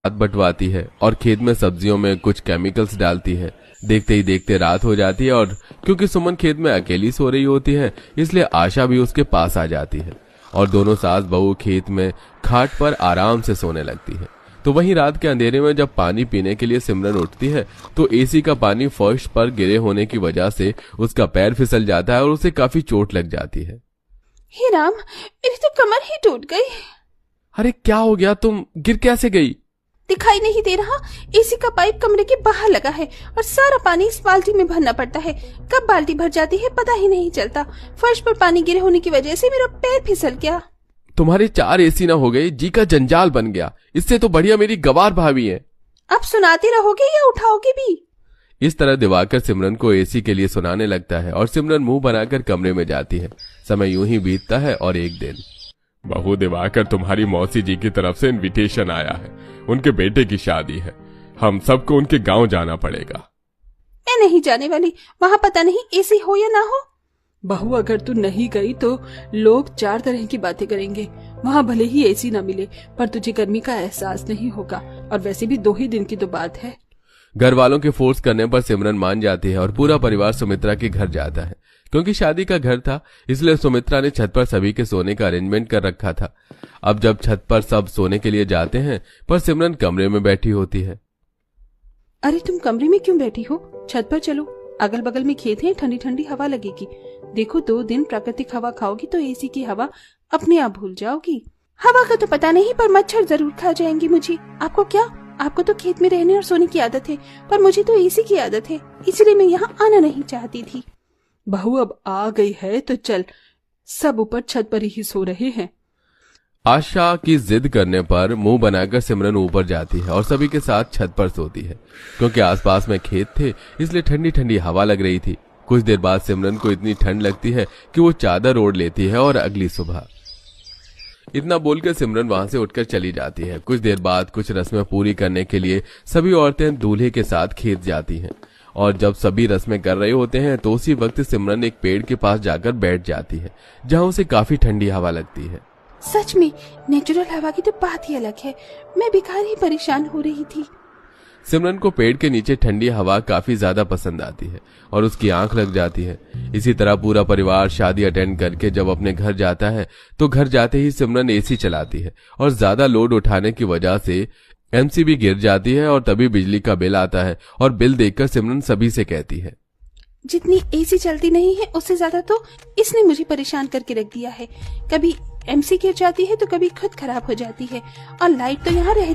हाथ बंटवाती है और खेत में सब्जियों में कुछ केमिकल्स डालती है। देखते ही देखते रात हो जाती है और क्योंकि सुमन खेत में अकेली सो रही होती है इसलिए आशा भी उसके पास आ जाती है और दोनों सास बहू खेत में खाट पर आराम से सोने लगती है। तो वहीं रात के अंधेरे में जब पानी पीने के लिए सिमरन उठती है तो एसी का पानी फर्श पर गिरे होने की वजह से उसका पैर फिसल जाता है और उसे काफी चोट लग जाती है। हे राम, मेरी तो कमर ही टूट गई। अरे क्या हो गया, तुम गिर कैसे गई? दिखाई नहीं दे रहा, एसी का पाइप कमरे के बाहर लगा है और सारा पानी इस बाल्टी में भरना पड़ता है। कब बाल्टी भर जाती है पता ही नहीं चलता। फर्श पर पानी गिरे होने की वजह से मेरा पैर फिसल गया। तुम्हारे 4 एसी ना हो गए, जी का जंजाल बन गया। इससे तो बढ़िया मेरी गवार भाभी है। अब सुनाते रहोगे या उठाओगे भी? इस तरह दिवाकर सिमरन को एसी के लिए सुनाने लगता है और सिमरन मुंह बनाकर कमरे में जाती है। समय यूं ही बीतता है और एक दिन, बहू दिवाकर, तुम्हारी मौसी जी की तरफ से इनविटेशन आया है। उनके बेटे की शादी है, हम सबको उनके गांव जाना पड़ेगा। मैं नहीं जाने वाली, वहाँ पता नहीं एसी हो या ना हो। बहू, अगर तू नहीं गई तो लोग 4 तरह की बातें करेंगे। वहाँ भले ही एसी न मिले पर तुझे गर्मी का एहसास नहीं होगा, और वैसे भी 2 ही दिन की तो बात है। घर वालों के फोर्स करने पर सिमरन मान जाती है और पूरा परिवार सुमित्रा के घर जाता है। क्योंकि शादी का घर था इसलिए सुमित्रा ने छत पर सभी के सोने का अरेंजमेंट कर रखा था। अब जब छत पर सब सोने के लिए जाते हैं पर सिमरन कमरे में बैठी होती है। अरे तुम कमरे में क्यों बैठी हो? छत पर चलो, अगल बगल में खेत है, ठंडी ठंडी हवा लगेगी। देखो 2 दिन प्राकृतिक हवा खाओगी तो एसी की हवा अपने आप भूल जाओगी। हवा का तो पता नहीं पर मच्छर जरूर खा जाएंगे मुझे। आपको क्या? आपको तो खेत में रहने और सोने की आदत है, पर मुझे तो एसी की आदत है, इसलिए मैं यहाँ आना नहीं चाहती थी। बहू अब आ गई है तो चल, सब ऊपर छत पर ही सो रहे हैं। आशा की जिद करने पर मुंह बनाकर सिमरन ऊपर जाती है और सभी के साथ छत पर सोती है। क्योंकि आसपास में खेत थे इसलिए ठंडी ठंडी हवा लग रही थी। कुछ देर बाद सिमरन को इतनी ठंड लगती है कि वो चादर ओढ़ लेती है और अगली सुबह इतना बोलकर सिमरन वहां से उठकर चली जाती है। कुछ देर बाद कुछ रस्में पूरी करने के लिए सभी औरतें दूल्हे के साथ खेत जाती हैं और जब सभी रस्में कर रहे होते हैं तो उसी वक्त सिमरन एक पेड़ के पास जाकर बैठ जाती है जहां उसे काफी ठंडी हवा लगती है। सच में नेचुरल हवा की तो बात ही अलग है। मैं बेकार ही परेशान हो रही थी। सिमरन को पेड़ के नीचे ठंडी हवा काफी ज्यादा पसंद आती है और उसकी आंख लग जाती है। इसी तरह पूरा परिवार शादी अटेंड करके जब अपने घर जाता है तो घर जाते ही सिमरन एसी चलाती है और ज्यादा लोड उठाने की वजह से एमसीबी गिर जाती है और तभी बिजली का बिल आता है और बिल देखकर सिमरन सभी से कहती है, जितनी एसी चलती नहीं है उससे ज्यादा तो इसने मुझे परेशान करके रख दिया है। कभी एमसी गिर जाती है तो कभी खुद खराब हो जाती है और लाइट तो यहाँ रहती